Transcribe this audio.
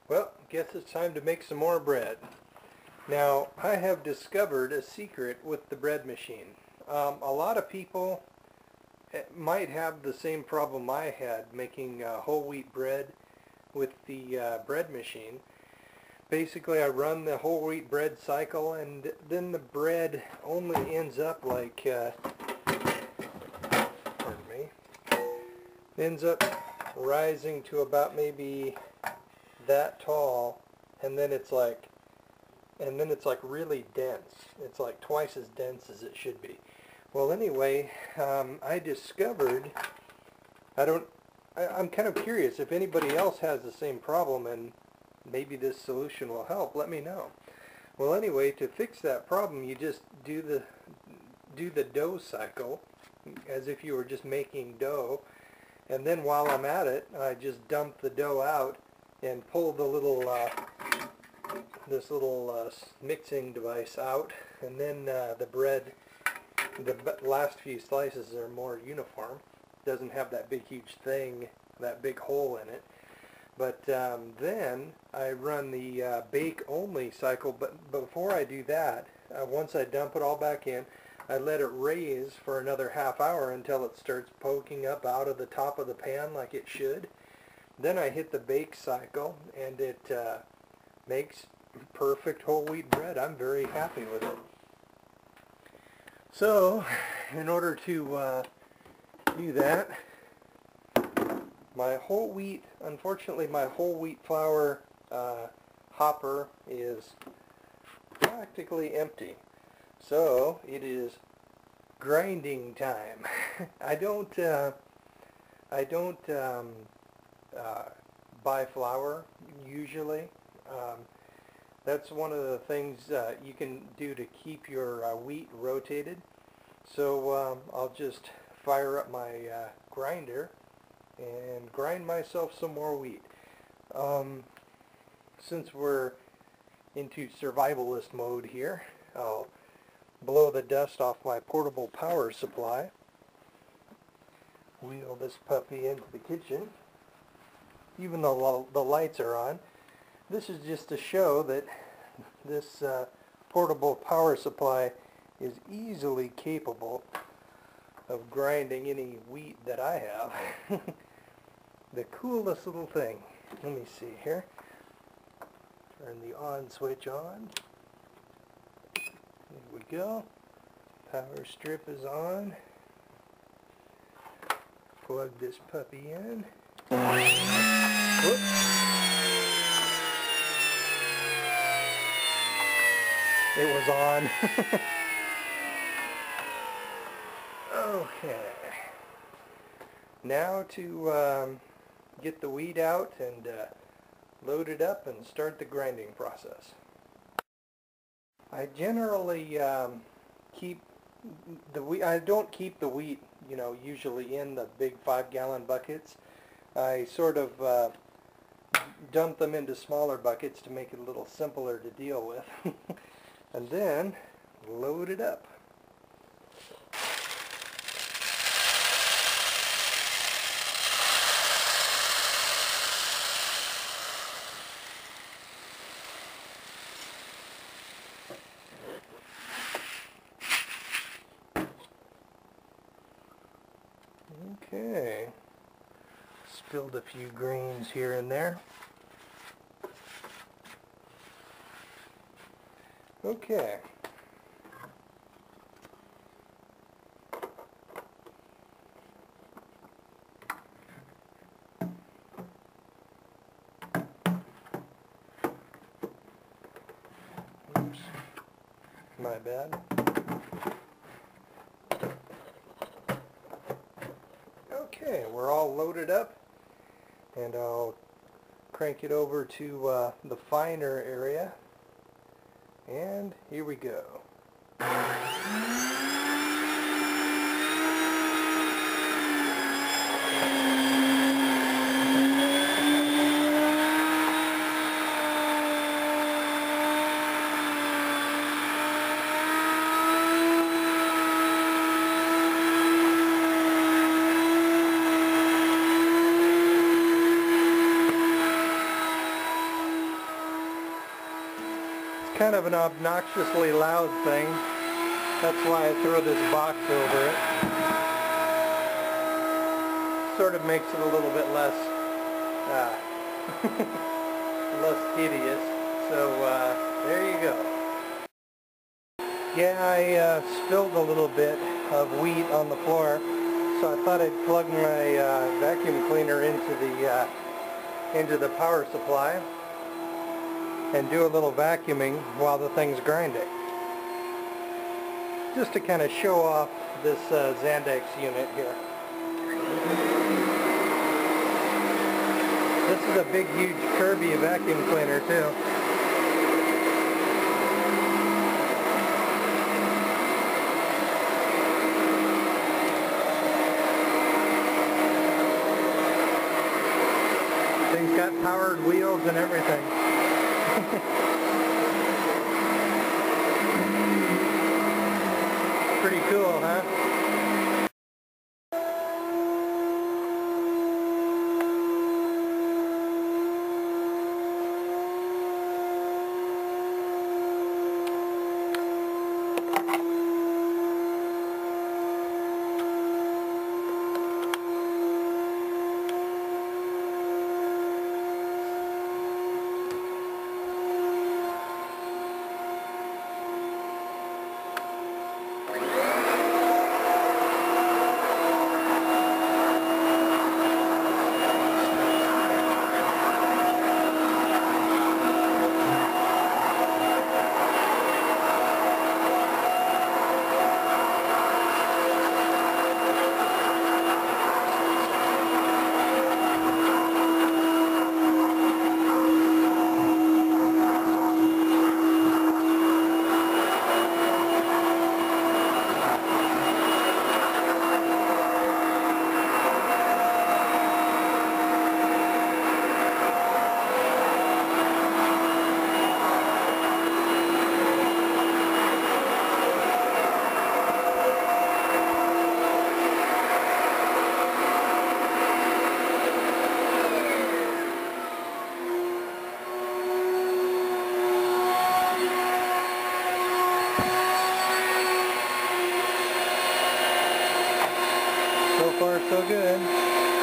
Well, guess it's time to make some more bread. Now, I have discovered a secret with the bread machine. A lot of people might have the same problem I had making whole wheat bread with the bread machine. Basically, I run the whole wheat bread cycle, and then the bread only ends up like, pardon me, ends up rising to about maybe that tall, and then it's like really dense. It's like twice as dense as it should be. Well, anyway, I discovered, I'm kind of curious if anybody else has the same problem, and maybe this solution will help. Let me know. Well, anyway, to fix that problem, you just do the dough cycle as if you were just making dough, and then while I'm at it, I just dump the dough out and pull the little this little mixing device out, and then the bread, the last few slices are more uniform. Doesn't have that big huge thing, that big hole in it. But then I run the bake only cycle, but before I do that, once I dump it all back in, I let it raise for another half hour until it starts poking up out of the top of the pan like it should. Then I hit the bake cycle, and it makes perfect whole wheat bread. I'm very happy with it. So, in order to do that, unfortunately my whole wheat flour hopper is practically empty. So, it is grinding time. I don't buy flour usually. That's one of the things you can do to keep your wheat rotated. So I'll just fire up my grinder and grind myself some more wheat. Since we're into survivalist mode here, I'll blow the dust off my portable power supply, wheel this puppy into the kitchen, even though the lights are on. This is just to show that this portable power supply is easily capable of grinding any wheat that I have. The coolest little thing. Let me see here. Turn the on switch on. There we go. Power strip is on. Plug this puppy in. Whoops. It was on. Okay. Now to get the wheat out and load it up and start the grinding process. I generally keep the wheat. I don't keep the wheat, usually in the big 5-gallon buckets. I sort of dump them into smaller buckets to make it a little simpler to deal with. And then load it up. Okay. Spilled a few grains here and there. Okay. Oops. My bad. Okay, we're all loaded up, and I'll crank it over to the finer area. And here we go. kind of an obnoxiously loud thing. That's why I throw this box over it. Sort of makes it a little bit less less hideous. So there you go. Yeah, I spilled a little bit of wheat on the floor, so I thought I'd plug my vacuum cleaner into the power supply and do a little vacuuming while the thing's grinding. Just to kind of show off this Zandex unit here. This is a big, huge Kirby vacuum cleaner too. Thing's got powered wheels and everything. Pretty cool, huh? So far, so good.